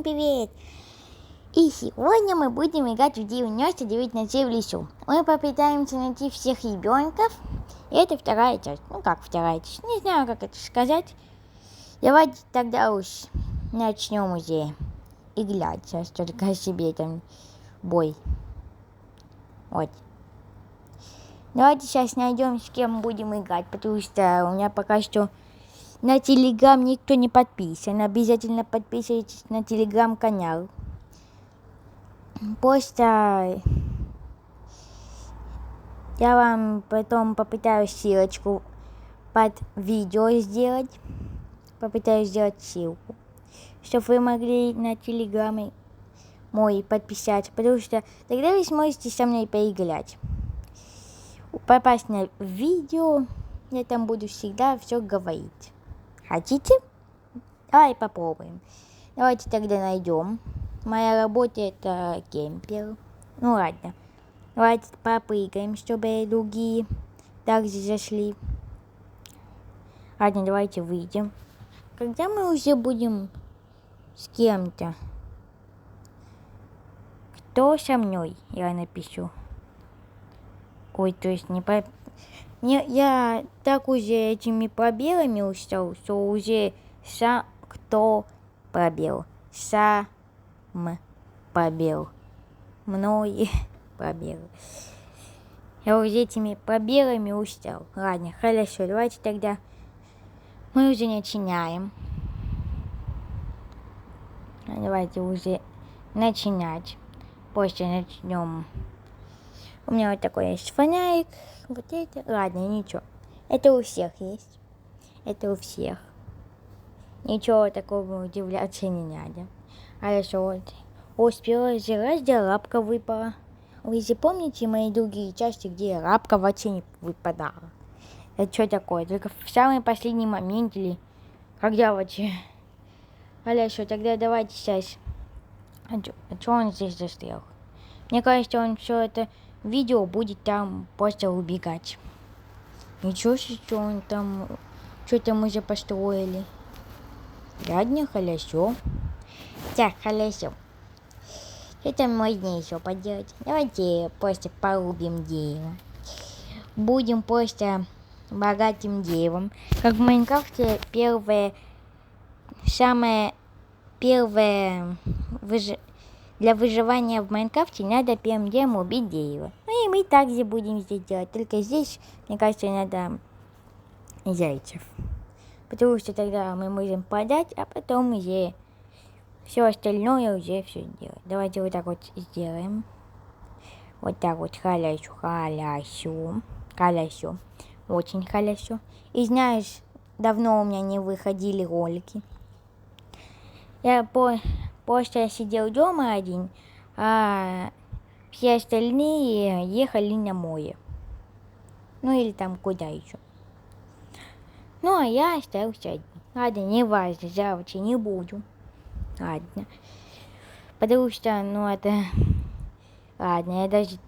Всем привет! И сегодня мы будем играть в 99 ночей в лесу. Мы попытаемся найти всех ребенков. И это вторая часть. Ну как вторая часть? Не знаю, как это сказать. Давайте тогда уж начнем уже играть. Сейчас только о себе там бой. Вот. Давайте сейчас найдем, с кем будем играть, потому что у меня пока что на Телеграм никто не подписан. Обязательно подписывайтесь на Телеграм-канал. Просто я вам потом попытаюсь ссылочку под видео сделать. Попытаюсь сделать ссылку, чтобы вы могли на Телеграме мой подписаться, потому что тогда вы сможете со мной поиграть. Попасть на видео, я там буду всегда все говорить. Хотите? Давай попробуем. Давайте тогда найдем. Моя работа это кемпер. Ну ладно. Давайте попрыгаем, чтобы другие также зашли. Ладно, давайте выйдем. Когда мы уже будем с кем-то? Кто со мной? Я напишу. Ой, то есть я так уже этими пробелами устал, что уже кто пробел. Сам пробел. Мной пробел. Я уже этими пробелами устал. Ладно, хорошо, давайте тогда мы уже начинаем. Давайте уже начинать. После начнем. У меня вот такой есть фонарик. Вот это. Ладно, ничего. Это у всех есть. Это у всех. Ничего такого удивляться не надо. Хорошо, вот. Успела раз, где лапка выпала. Вы же помните мои другие части, где лапка вообще не выпадала? Это что такое? Только в самый последний момент или когда вообще? Хорошо, тогда давайте сейчас. А что он здесь застрял? Мне кажется, он все это видео будет там просто убегать. Ничего себе, что он там. Что-то мы же построили. Ладно, хорошо. Так, хорошо. Это можно еще поделать. Давайте просто порубим дерево. Будем просто богатым деревом. Как в Майнкрафте самое первое для выживания в Майнкрафте надо первым делом убить дерево. Ну и мы также будем здесь делать. Только здесь, мне кажется, надо зайцев. Потому что тогда мы можем подать, а потом уже все остальное уже все делать. Давайте вот так вот сделаем. Вот так вот, хорошо. Хорошо. Очень хорошо. И знаешь, давно у меня не выходили ролики. Я просто сидел дома один, а все остальные ехали на море. Ну или там куда еще. Ну а я остался один. Ладно, не важно, завтра не буду. Ладно. Потому что, ну это... Ладно, я даже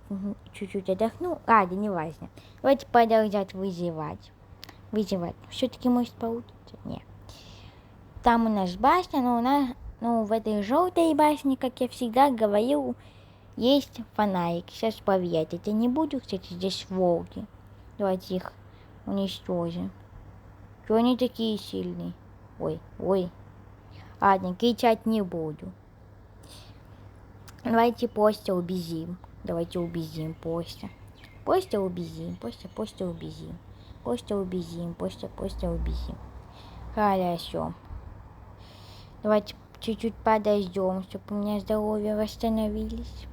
чуть-чуть отдохну. Ладно, не важно. Давайте продолжать выживать. Все-таки может получиться? Нет. Там у нас башня, но у нас, в этой желтой башне, как я всегда говорил, есть фонарик. Сейчас проверять. Это не буду, кстати, здесь волки. Давайте их уничтожим. Что они такие сильные? Ой. Ладно, кричать не буду. Давайте просто убежим. Просто убежим. Просто убежим. Хорошо. Давайте чуть-чуть подождем, чтобы у меня здоровье восстановились.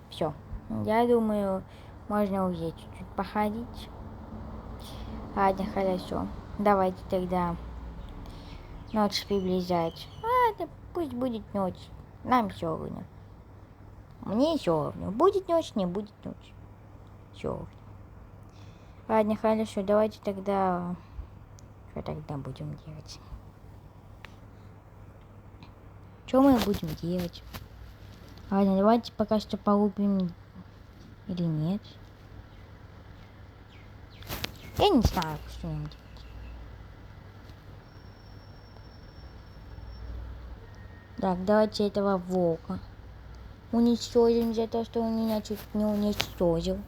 Все. Я думаю, можно уже чуть-чуть походить. Ладно, хорошо. Давайте тогда ночь приближается. Ладно, пусть будет ночь. Нам все равно. Мне все равно. Будет ночь, не будет ночь. Все равно. Ладно, хорошо. Давайте тогда... Что тогда будем делать? Что мы будем делать? Ладно, давайте пока что порубим или нет. Я не знаю, что нам делать. Так, давайте этого волка уничтожим за то, что он меня чуть не уничтожил.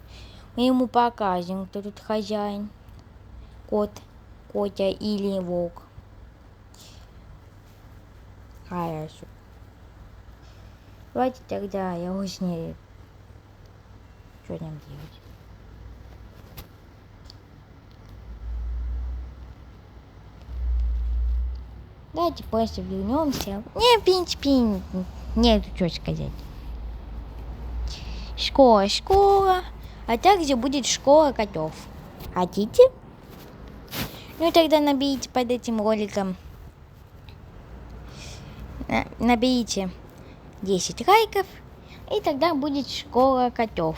Мы ему покажем, кто тут хозяин. Кот, Котя или волк. Хорошо. Давайте тогда я узнаю, что нам делать. Давайте просто вернемся. Не, в принципе, нет что сказать. Школа. А также будет школа котов. Хотите? Ну тогда наберите под этим роликом. Наберите 10 лайков. И тогда будет школа котов.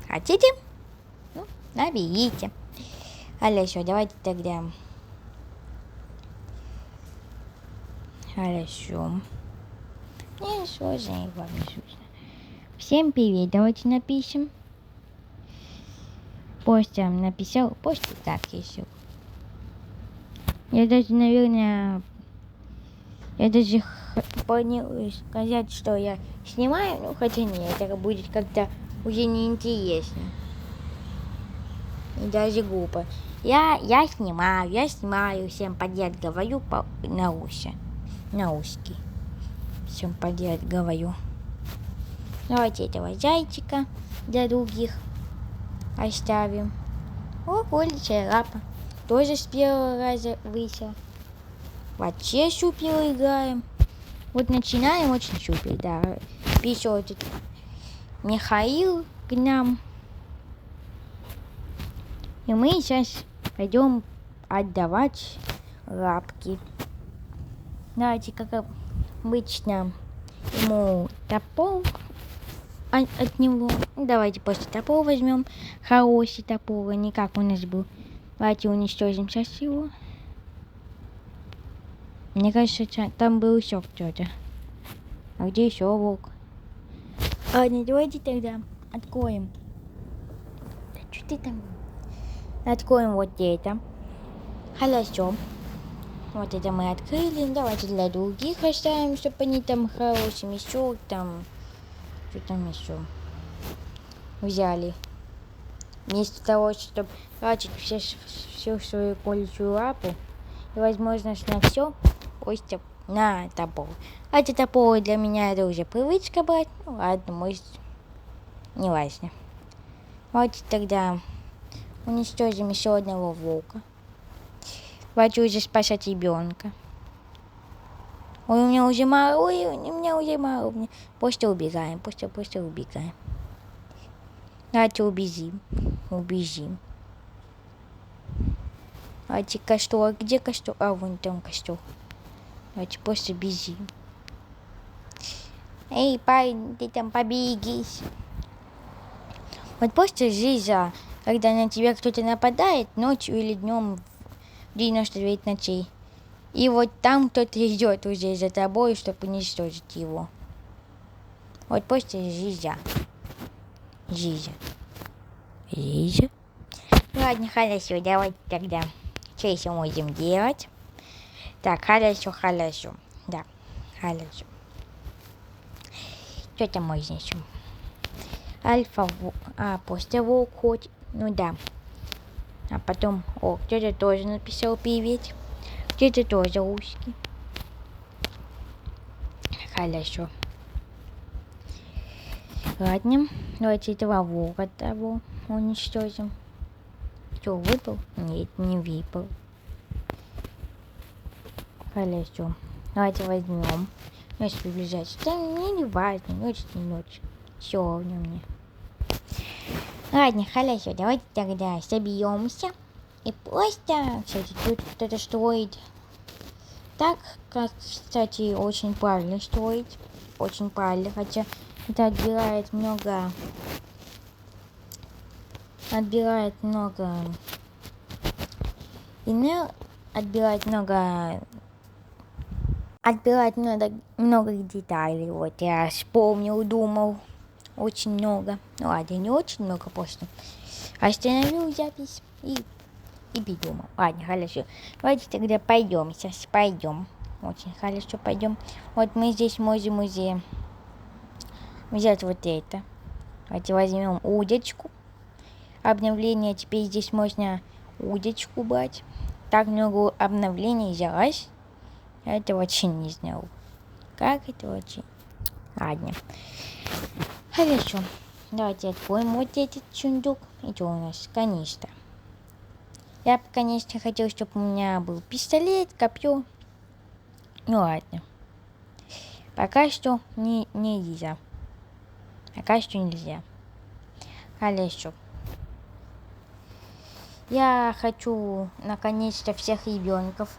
Хотите? Ну, наберите. Хорошо, давайте тогда. Хорошо. Не сложно, вам не сложно. Всем привет, давайте напишем. Просто написал, просто так еще. Я даже, наверное, планирую сказать, что я снимаю, ну хотя нет, это будет как-то уже неинтересно. И даже глупо. Я снимаю, всем подряд говорю на ушки. Всем подряд говорю. Давайте этого зайчика для других оставим. О, кроличья лапа. Тоже с первого раза вышел. Вообще супер играем. Вот начинаем очень супер, да. Пишет Михаил к нам. И мы сейчас пойдем отдавать лапки. Давайте, как обычно, ему топор от него. Давайте просто топор возьмем. Хороший топор, а не как у нас был. Давайте уничтожим сейчас его. Мне кажется, там был еще кто-то. А где еще волк? Ладно, давайте тогда откроем. Да что ты там? Откроем вот это. Хорошо. Вот это мы открыли. Давайте для других оставим, чтобы они там хорошими еще там. Что там еще? Взяли. Вместо того, чтобы тратить всю свою колючую лапу и возможность на все, просто на топор. А эти топоры для меня это уже привычка брать. Ну ладно, может, не важно. Давайте тогда уничтожим еще одного волка. Давайте уже спасать ребенка. Ой, у меня уже мало. Просто убегаем, просто убегаем. Давайте убежим. Давайте костер. Где костер? А, вон там костер. Давайте просто бежим. Эй, парень, ты там побегись. Вот просто жизнь, когда на тебя кто-то нападает ночью или днем в 99 ночей. И вот там кто-то идет уже за тобой, чтобы уничтожить его. Вот просто жизнь. Ладно, хорошо, давайте тогда. Что еще можем делать? Так, хорошо. Да, хорошо. Что там можно еще? Альфа, просто волк хоть. Ну да. А потом, кто-то тоже написал привет. Кто-то тоже русский. Хорошо. Ладно, давайте этого волка того уничтожим. Что, выпал? Нет, не выпал. Хорошо. Давайте возьмем. Значит, приближаться. Да мне не важно, ночь не ночь. Все равно мне. Ладно, хорошо, давайте тогда собьемся. И просто, кстати, тут кто-то строит. Так, как, кстати, очень правильно строить. Очень правильно, хотя это отбирает много много деталей. Вот я вспомнил, думал. Очень много. Ну ладно, не очень много, просто остановил запись и придумал. Ладно, хорошо. Давайте тогда пойдем. Сейчас пойдем. Очень хорошо, пойдем. Вот мы здесь можем уже взять вот это. Давайте возьмем удочку. Обновление. Теперь здесь можно удочку брать. Так много обновлений взялось. Это очень не знаю. Как это очень... Ладно. Хорошо. Давайте откроем вот этот сундук. Это у нас канистра. Я бы, конечно, хотел, чтобы у меня был пистолет, копье. Ну ладно. Пока что нельзя. Пока что нельзя. Хорошо. Я хочу наконец-то всех ребенков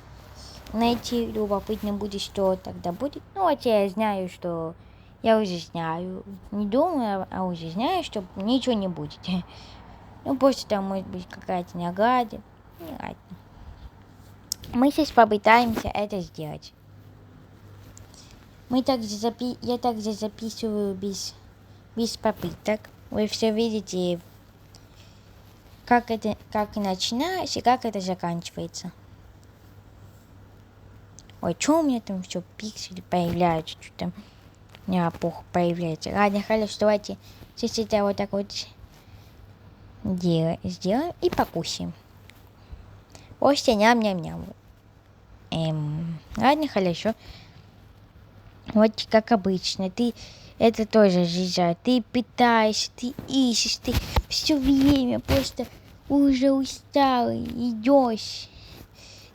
найти. Любопытно будет, что тогда будет. Ну, вот я знаю, что... Я уже знаю. Не думаю, а уже знаю, что ничего не будет. Ну, просто там может быть какая-то награда. Не ладно. Мы сейчас попытаемся это сделать. Я также записываю без попыток. Вы все видите, как начинается и как это заканчивается. Ой, что у меня там все пиксели появляются, что там у меня плохо появляется. Ладно, хорошо, давайте сейчас это вот так вот сделаем и покусим. Просто ням-ням-ням. Ладно, хорошо. Вот как обычно, ты это тоже жизнь. Ты питаешься, ты ищешь, ты все время просто уже усталый, идешь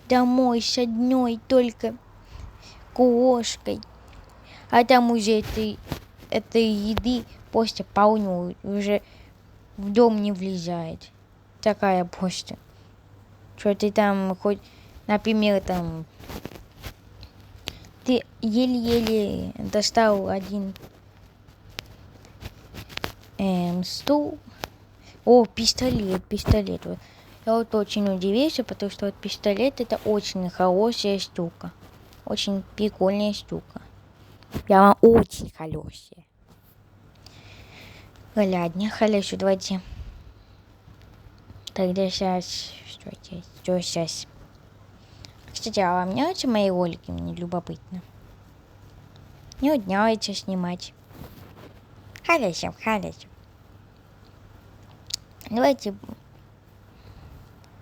домой с одной только кошкой. А там уже этой еды просто полно, уже в дом не влезает. Такая просто. Что ты там хоть, например, там... Ты еле-еле достал один стул. О, пистолет. Вот. Я вот очень удивился, потому что вот пистолет это очень хорошая штука. Очень прикольная штука. Прямо очень хорошая. Ладно, хорошо, давайте. Тогда сейчас... Что сейчас? Кстати, а вам нравятся мои ролики? Мне любопытно. Мне вот нравится снимать. Хорошо. Давайте...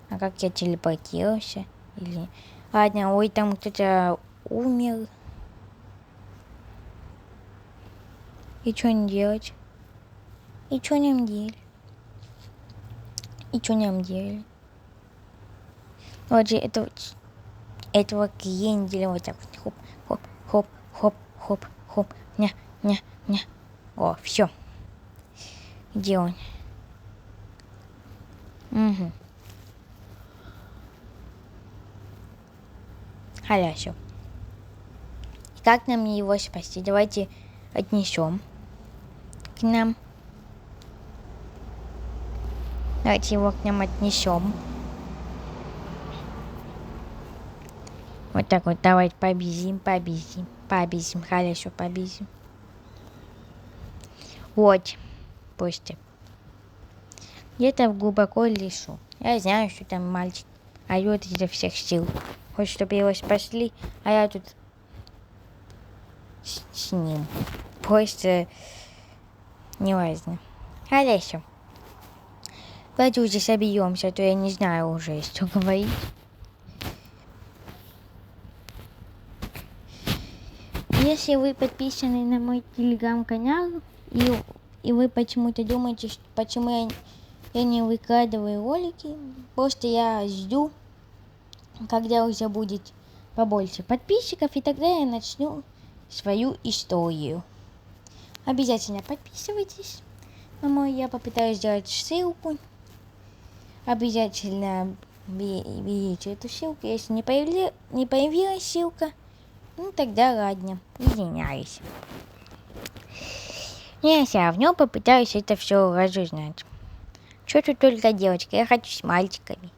А как я телепортировался? Или... Ладно, ой, там кто-то умер. И что не делать? И что нам делать? Вот же этого кренделя вот так вот. Хоп. Ня. О, все. Где он? Угу. Хорошо. Как нам его спасти? Давайте отнесем к нам. Давайте его к нам отнесем. Вот так вот, давайте побежим. Хорошо, побежим. Вот, просто. Где-то глубоко в лесу. Я знаю, что там мальчик орёт изо всех сил. Хочет, чтобы его спасли, а я тут с ним. Просто неважно. Хорошо. Давайте уже соберемся, а то я не знаю уже, что говорить. Если вы подписаны на мой телеграм-канал, и вы почему-то думаете, что почему я не выкладываю ролики, просто я жду, когда уже будет побольше подписчиков, и тогда я начну свою историю. Обязательно подписывайтесь на мой, я попытаюсь сделать ссылку. Обязательно берите эту ссылку. Если не появилась ссылка, ну тогда ладно, извиняюсь. Я все равно попытаюсь это все разузнать. Что тут только девочка, я хочу с мальчиками.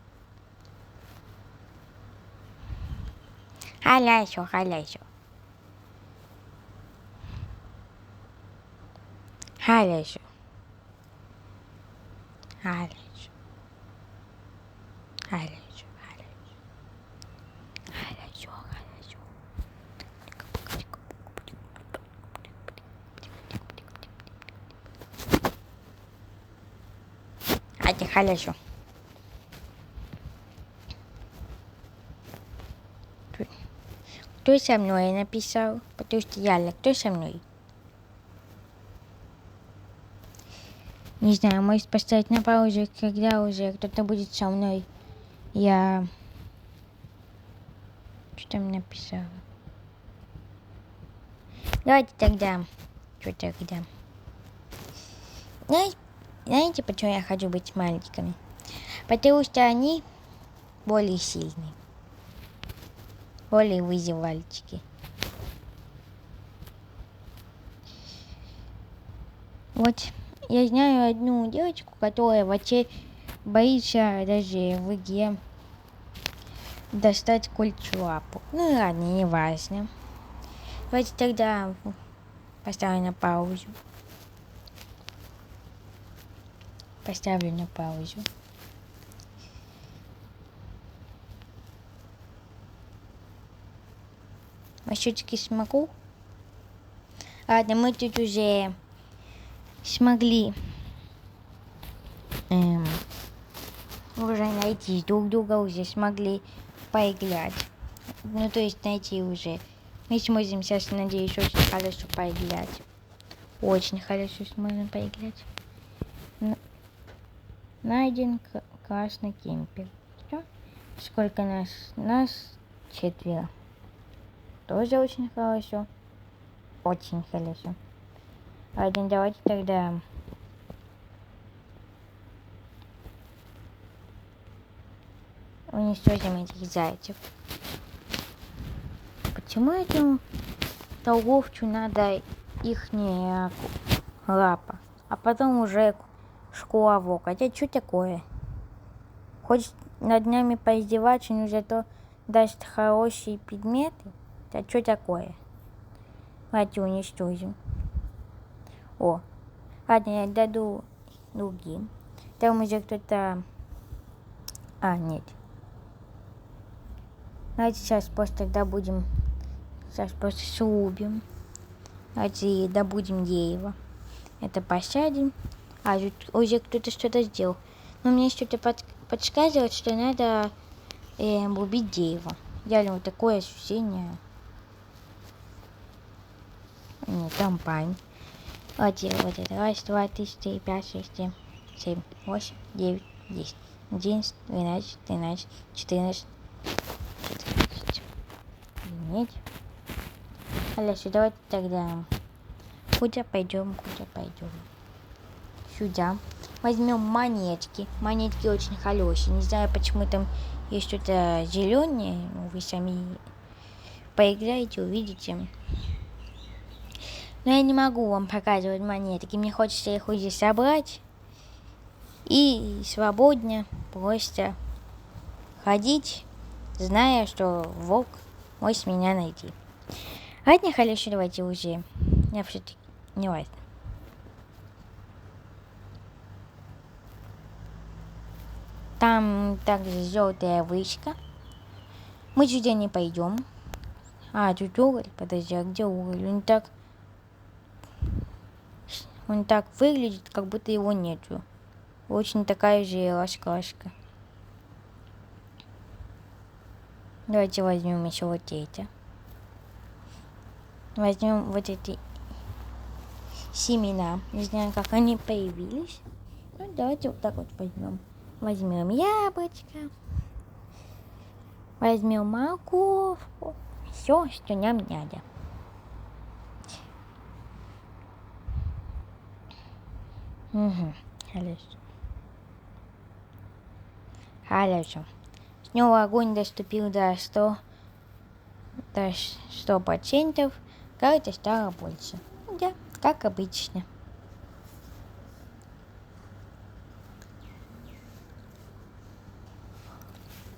Хорошо. Хорошо. Хорошо. Кто со мной написал? Потому что реально, кто со мной? Не знаю, может поставить на паузу, когда уже кто-то будет со мной. Я... Что там написала? Давайте тогда... Что тогда? Знаете, почему я хочу быть с мальчиками? Потому что они более сильные. Более вызывальчики. Вот я знаю одну девочку, которая вообще боится даже в игре достать кольцо лапу. Ну ладно, не важно. Давайте тогда поставлю на паузу. Поставлю на паузу. А все-таки смогу? Ладно, мы тут уже смогли уже найти друг друга, уже смогли поиграть. Ну, то есть найти уже. Мы сможем сейчас, надеюсь, очень хорошо поиграть. Очень хорошо сможем поиграть. Найден красный кемпер. Что? Сколько нас? Нас 4. Тоже очень хорошо. Очень хорошо. Ладно, давайте тогда... уничтожим этих зайцев. Почему этому торговцу надо ихняя лапа, а потом уже шкуровок? Хотя что такое? Хочет над нами поиздеваться, но зато даст хорошие предметы? Да что такое? Давайте уничтожим. О, ладно, я даду другим. Там уже кто-то... А, нет. Давайте сейчас просто тогда будем... Сейчас просто срубим. Давайте добудем дерево. Это посадим. А, тут уже кто-то что-то сделал. Но мне что-то подсказывает, что надо убить дерево. Реально вот такое ощущение. Нет, там пань. Вот это. Раз, два, три, четыре, пять, шесть, семь, 8, 9, 10, 11, 12, 13, 14, 15. Нет. Хорошо, давайте тогда. Куда пойдем? Сюда. Возьмем монетки. Монетки очень хорошие. Не знаю, почему там есть что-то зеленое. Вы сами поиграете, увидите. Но я не могу вам показывать монетки. Мне хочется их уже собрать. И свободно просто ходить, зная, что волк может меня найти. Ладно, хорошо, давайте уже. Я все-таки не важно. Там также желтая вышка. Мы сюда не пойдем. А, тут уголь. Подожди, а где уголь? Он так выглядит, как будто его нету. Очень такая же раскраска. Давайте возьмем еще вот эти. Возьмем вот эти семена. Не знаю, как они появились. Ну, давайте вот так вот возьмем. Возьмем яблочко. Возьмем морковку. Все, что нам надо. Угу, хорошо. Снова огонь доступил до 100%. Кажется, стало больше. Да, как обычно.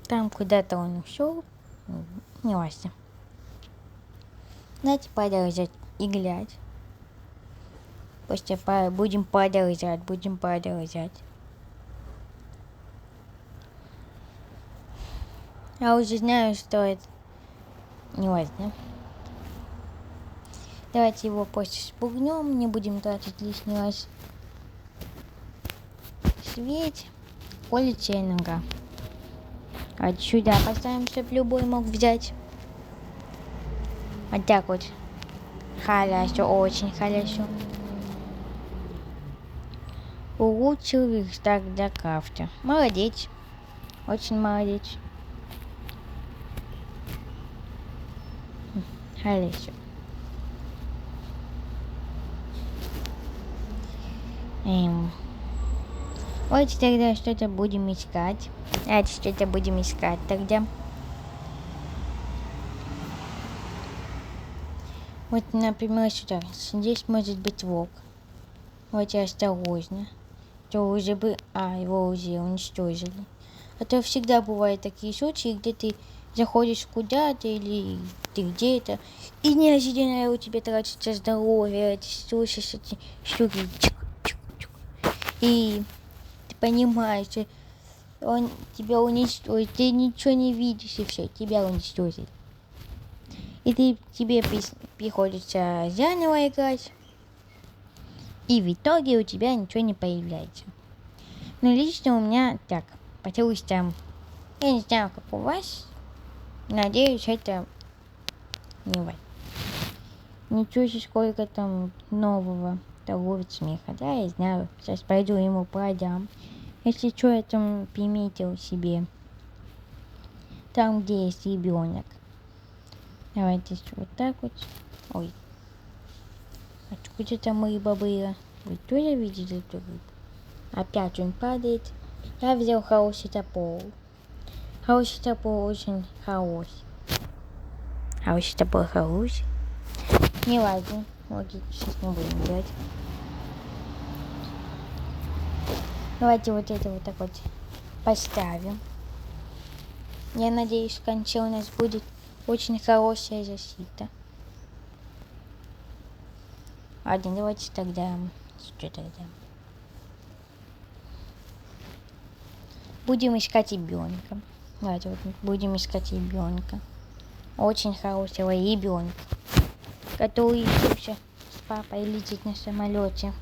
Там куда-то он ушел. Не важно. Давайте продолжать играть. Просто будем продолжать. Я уже знаю, что это не важно. Давайте его просто спугнем, не будем тратить лишний раз свет. колется нога. Отсюда поставим, чтобы любой мог взять. Вот так вот. Хорошо, очень хорошо. Улучшил верстак для крафта. Молодец. Очень молодец. Хорошо. Вот тогда что-то будем искать. Давайте что-то будем искать тогда. Вот, например, сюда. Здесь может быть волк. Вот осторожно. То уже бы... его уже уничтожили. А то всегда бывают такие случаи, где ты заходишь куда-то или ты где-то, и неожиданно у тебя тратится здоровье, ты слушаешь эти штуки. И ты понимаешь, что он тебя уничтожит, ты ничего не видишь, и все, тебя уничтожит. И тебе приходится заново играть, и в итоге у тебя ничего не появляется. Но лично у меня так, потому что я не знаю, как у вас, надеюсь, это не вот. Ничего себе, сколько там нового торговец смеха, да, я знаю, сейчас пойду ему продам. Если что, я там приметил себе, там, где есть ребенок. Давайте вот так вот. Ой. Откуда там рыба была? Вы тоже видели эту рыбу? Опять он падает. Я взял хороший топор. Хороший топор очень хороший. Хороший топор хороший. Не ладно. Окей, сейчас не будем делать. Давайте вот это вот так вот поставим. Я надеюсь, в конце у нас будет очень хорошая защита. Ладно, давайте тогда... Что тогда? Будем искать ребенка. Давайте вот будем искать ребенка. Очень хорошего ребенка, который вообще с папой летит на самолете.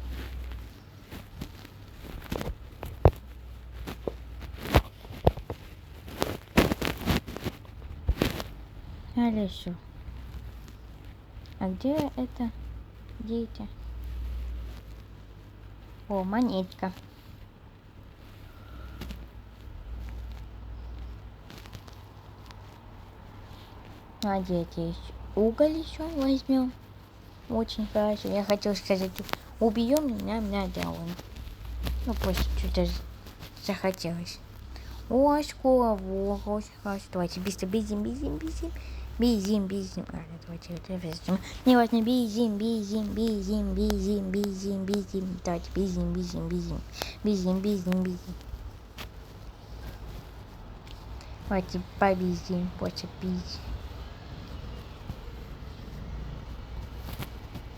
Хорошо. А где это дети? О, монетка. А где здесь уголь еще возьмем? Очень хорошо. Я хотел сказать, убьем, нам надо он. Ну, просто что-то захотелось. Ой, скоро волк, очень хорошо. Давайте быстро бежим. Ладно, давайте это возьмем. Не важно, бежим. Давайте бежим. Давайте победим, просто бить.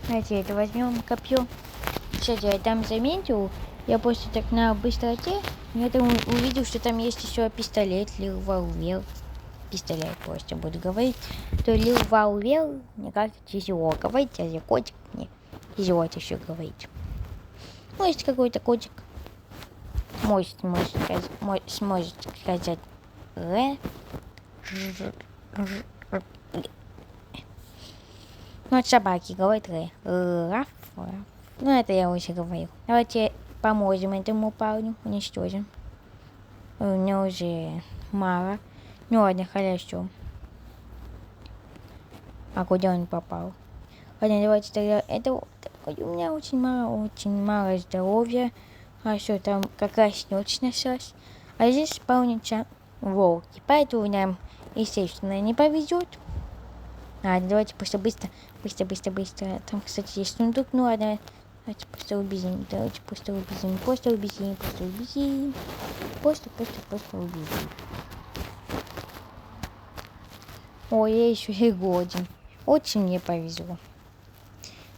Давайте это возьмем копье. Кстати, я там заметил, я просто так на быстроте, я там увидел, что там есть еще пистолет, револьвер. Пистолет просто буду говорить. То револьвер, мне кажется, тяжело говорить, а за котик мне тяжело это еще говорить. Может, какой-то котик сможет сказать Ну, вот собаки говорят раф. Ну, это я уже говорил. Давайте поможем этому парню, уничтожим. У него уже мало. Ну ладно, хорошо. А куда он попал? Ладно, давайте тогда... Это у меня очень мало здоровья. Хорошо, там как раз ночь началась. А здесь спавнится волки. Поэтому нам, естественно, не повезет. Ладно, давайте просто быстро. Там, кстати, есть сундук. Ну ладно, давайте просто убежим. Просто убежим. Просто убежим. Ой, я еще и голоден. Очень мне повезло.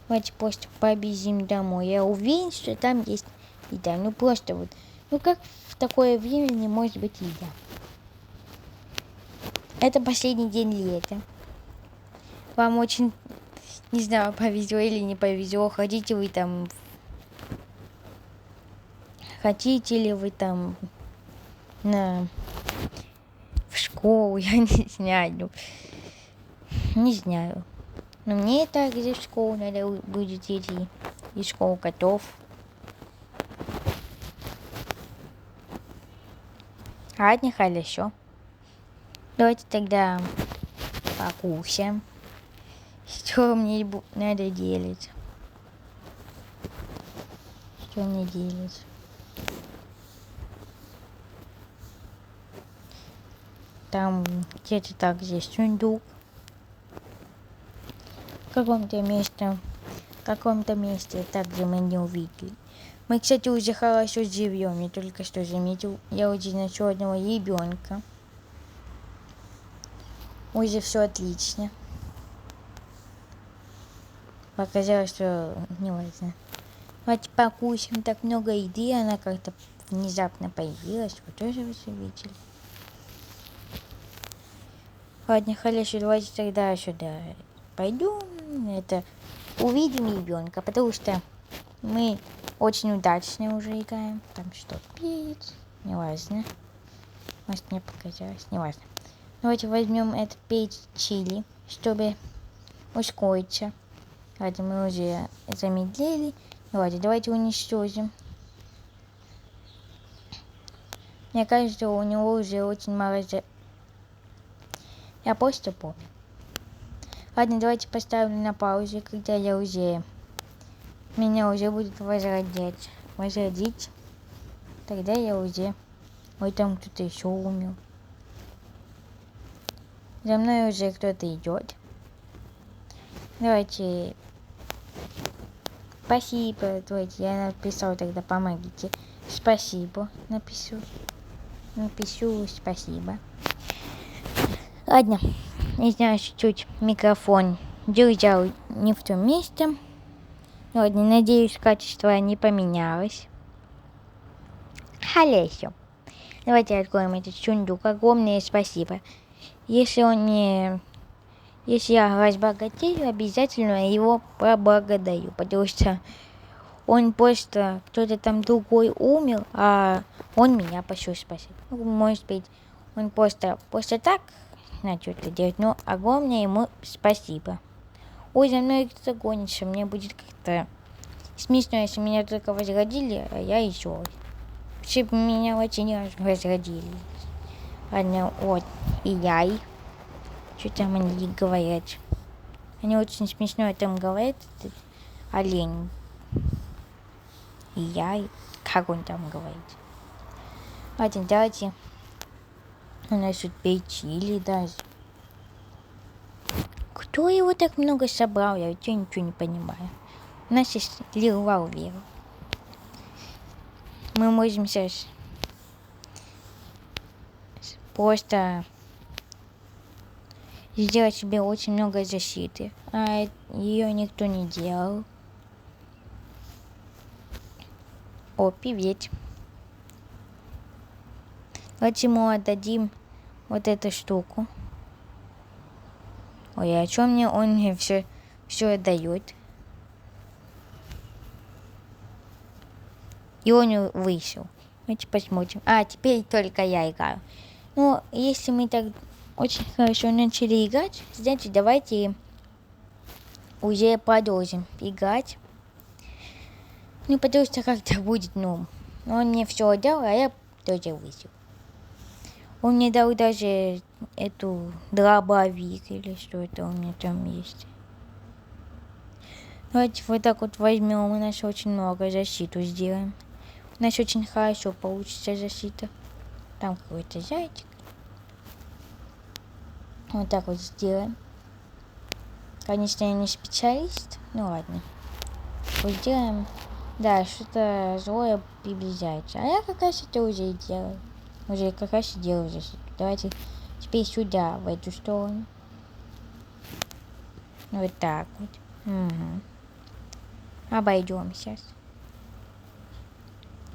Давайте просто побежим домой. Я уверен, что там есть еда. Ну просто вот. Ну как в такое время не может быть еда? Это последний день лета. Вам очень, не знаю, повезло или не повезло. Хотите ли вы там в школу, я не знаю. Не знаю. Но мне также в школу надо будет идти. И школу котов. Ладно, хорошо. Давайте тогда покушаем. Что мне надо делать? Что мне делать? Там где-то так здесь сундук. В каком-то месте также мы не увидели. Мы, кстати, уже хорошо живем. Я только что заметил. Я уже нашел одного ребенка. Уже все отлично. Показалось, что не важно. Давайте покусим. Так много еды. Она как-то внезапно появилась. Вы тоже все видели? Ладно, хорошо. Давайте тогда сюда пойдем. Это увидим ребенка. Потому что мы очень удачно уже играем. Там что-то петь. Не важно. Может, мне показалось. Не важно. Давайте возьмем этот пейдж чили, чтобы ускориться. Ладно, мы уже замедлили. Давайте уничтожим. Мне кажется, у него уже очень мало... Я просто помню. Ладно, давайте поставим на паузу, когда меня уже будут возродить. Тогда я уже... Ой, там кто-то еще умер. За мной уже кто-то идет. Давайте. Спасибо. Давайте, я написал тогда, помогите. Спасибо. Напишу спасибо. Ладно. Не знаю, чуть-чуть микрофон держал не в том месте. Ладно, надеюсь, качество не поменялось. Хорошо. Давайте откроем этот сундук. Огромное спасибо. Если я разбогатею, обязательно его поблагодарю, потому что он просто, кто-то там другой умер, а он меня пошел спасать. Ну, может быть, он просто так начал это делать, но огромное ему спасибо. Ой, за мной кто-то гонится, мне будет как-то смешно, если меня только возродили, а я еще. Вообще меня очень раз возродили. Ладно, вот, и яй. Что там они говорят? Они очень смешно там говорят. Олень. И яй. Как он там говорит? Ладно, давайте. У нас тут печили даже. Кто его так много собрал? Я вообще ничего не понимаю. У нас есть револьвер. Мы можем сейчас просто сделать себе очень много защиты. А ее никто не делал. О, привет. Давайте ему отдадим вот эту штуку. Ой, а что мне он мне все отдает? И он вышел. Давайте посмотрим. А, теперь только я играю. Ну, если мы так очень хорошо начали играть, значит, давайте уже продолжим играть. Ну, потому что как-то будет, он мне все отдал, а я тоже вышел. Он мне дал даже эту дробовик или что это у меня там есть. Давайте вот так вот возьмем, у нас очень много защиту сделаем. У нас очень хорошо получится защита. Там какой-то зайчик. Вот так вот сделаем. Конечно, я не специалист. Ну ладно. Вот сделаем. Да, что-то злое приближается. А я как раз это уже делаю. Уже как раз и делаю защиту. Давайте теперь сюда, в эту сторону. Вот так вот. Угу. Обойдем сейчас.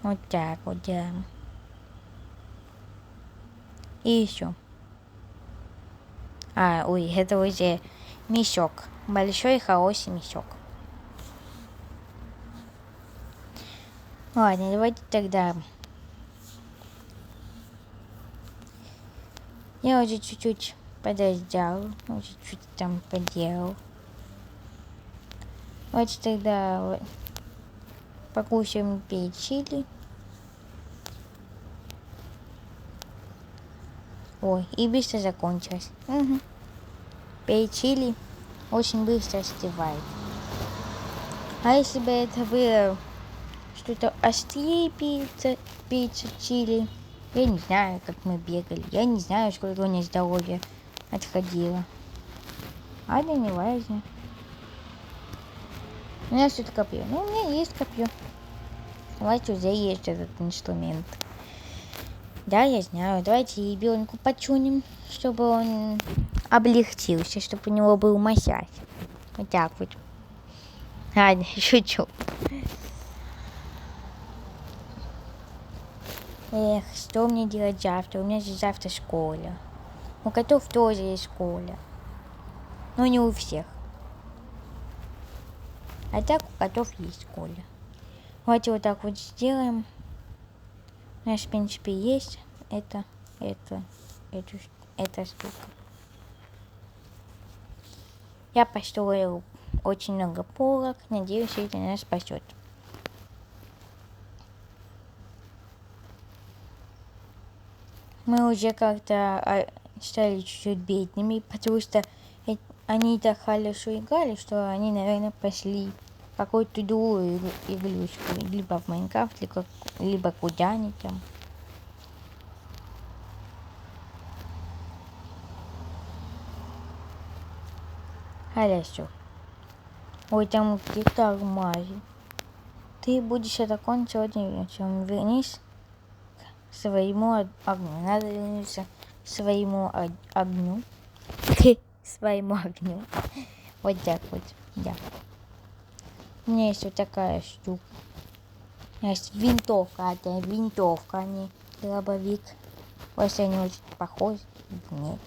Вот так вот делаем. И еще. Ой, это уже мешок. Большой хороший мешок. Ладно, давайте тогда Я уже чуть-чуть подождал, уже чуть там поделал. Вот тогда вот покушаем печили. Ой, и быстро закончилось. Угу. Печили очень быстро остывает. А если бы это было что-то острее пицца чили, я не знаю, как мы бегали. Я не знаю, сколько у нас здоровья отходило. А да не важно. У нас тут копье. Ну, у меня есть копье. Давайте уже есть этот инструмент. Да, я знаю. Давайте ребенку почуним, чтобы он облегчился, чтобы у него был массаж. Вот так вот. Ладно, шучу. Эх, что мне делать завтра? У меня же завтра школа. У котов тоже есть школа. Но не у всех. А так у котов есть школа. Давайте вот так вот сделаем. У нас, в принципе, есть эта штука. Я построил очень много полок. Надеюсь, это нас спасет. Мы уже как-то стали чуть-чуть бедными, потому что они так хорошо играли, что они, наверное, пошли в какую-то другую игрушку. Либо в Майнкрафт, либо куда-нибудь там. Хорошо. Ой, там где-то армарий. Ты будешь атакован сегодня вечером. Вернись к своему огню. Надо вернуться к своему огню. К своему огню. Вот так вот. Да. У меня есть вот такая штука. У меня есть винтовка. А это винтовка, а не дробовик. Просто они очень похожи. Нет.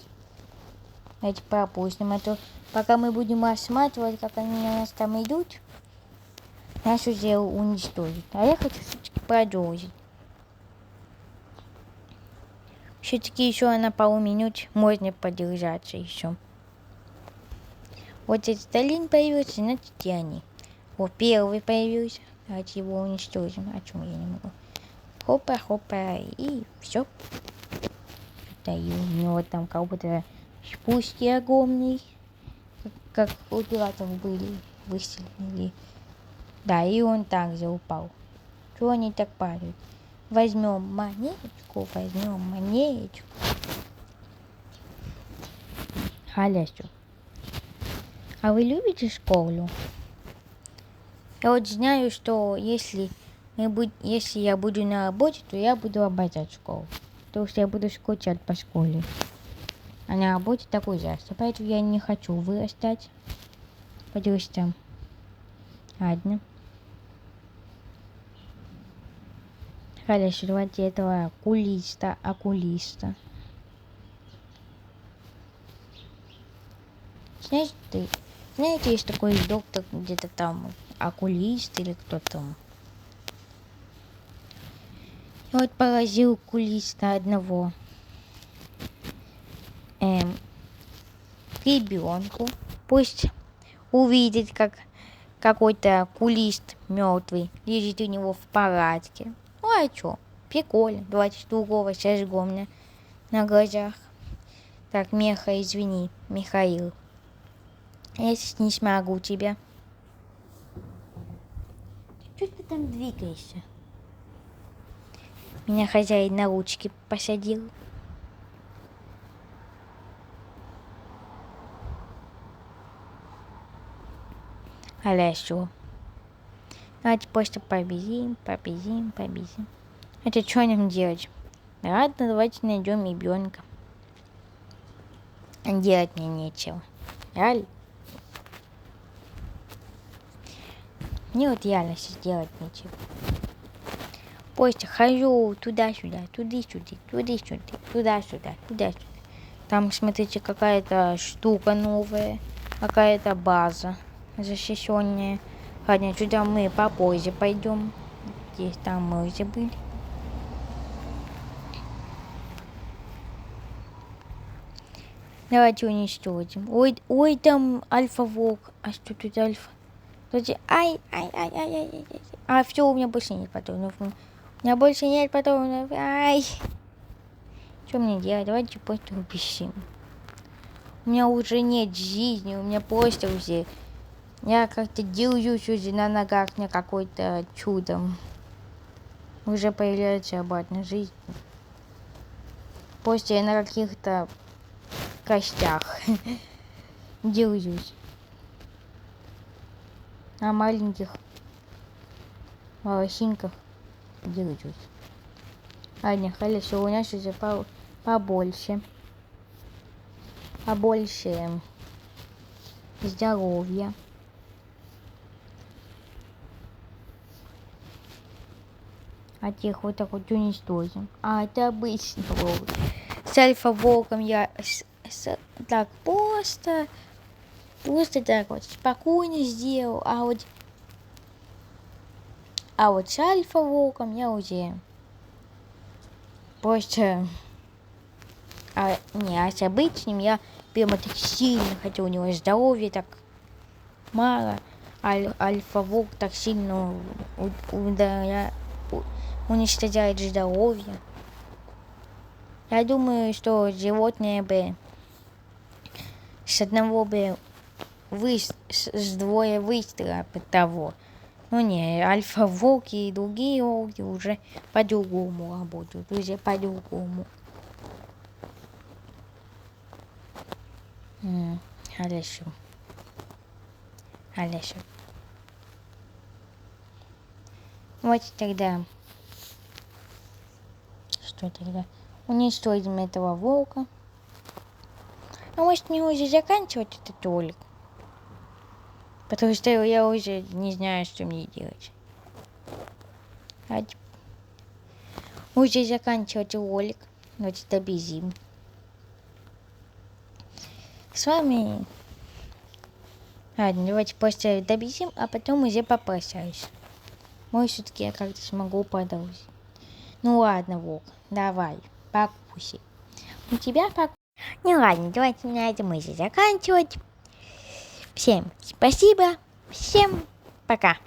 Давайте пропустим. А то пока мы будем рассматривать, как они на нас там идут, нас уже уничтожат. А я хочу все-таки продолжить. Все-таки еще на пару минут можно подержаться еще. Вот этот Сталин появился, значит и они. Вот первый появился. Давайте его уничтожим. А чему я не могу? Хопа, хопа, и все. Да, и у него там как будто спуск огромный, как у пиратов были выстрелили. Да, и он также упал. Чего они так падают? Возьмем монеточку. Хорошо. А вы любите школу? Я вот знаю, что если я буду на работе, то я буду обожать школу. Потому что я буду скучать по школе. А на работе так ужасно. Поэтому я не хочу вырастать. Потому что... Ладно. Хорошо, давайте этого окулиста. Знаете, есть такой доктор где-то там, окулист или кто там. Я вот поразил окулиста одного ребенку. Пусть увидит, как какой-то окулист мертвый лежит у него в палатке. Ну а чё? Прикольно. Давайте другого сожгем на глазах. Так, Меха, извини, Михаил. Я сейчас не смогу тебя. Чё ты там двигаешься? Меня хозяин на ручки посадил. Хорошо. Давайте просто победим. Это что нам делать? Ладно, давайте найдем ребенка. Делать мне нечего. Реально? Мне вот реально сейчас делать нечего. Просто хожу туда-сюда, туда-сюда. Там, смотрите, какая-то штука новая, какая-то база защищенная. Ладно, сюда мы попозже пойдем. Здесь там мы уже были. Давайте уничтожим. Ой, там альфа-волк. А что тут альфа? Подожди. Ай. А, все, у меня больше нет патронов. У меня больше нет патронов. Ай. Что мне делать? Давайте просто убежим. У меня уже нет жизни. У меня просто уже... Я как-то держусь уже на ногах на какой-то чудом. Уже появляется обратно жизнь. После я на каких-то костях держусь. На маленьких волосинках держусь. Ладно, хорошо, у нас уже побольше. Побольше здоровья. А тех вот так вот уничтожим. А, это обычный волк. С альфа-волком я так просто так вот спокойно сделал. А вот с альфа-волком я уже просто... А с обычным я прямо так сильно хотел, у него здоровья так мало. Альфа-волк так сильно уничтожает здоровье. Я думаю, что животные бы с одного бы с двое выстрела того. Ну не, альфа-волки и другие волки уже по-другому работают. Уже по-другому. Хорошо. Вот тогда... Что тогда? Уничтожим этого волка. А может мне уже заканчивать этот ролик? Потому что я уже не знаю, что мне делать. Уже заканчивать ролик. Давайте добежим. С вами... Ладно, давайте просто добежим, а потом уже попрощаюсь. Может, все-таки я как-то смогу продолжить. Ну ладно, волк, давай, покушай. У тебя покушай. Ну ладно, давайте на этом уже заканчивать. Всем спасибо, всем пока.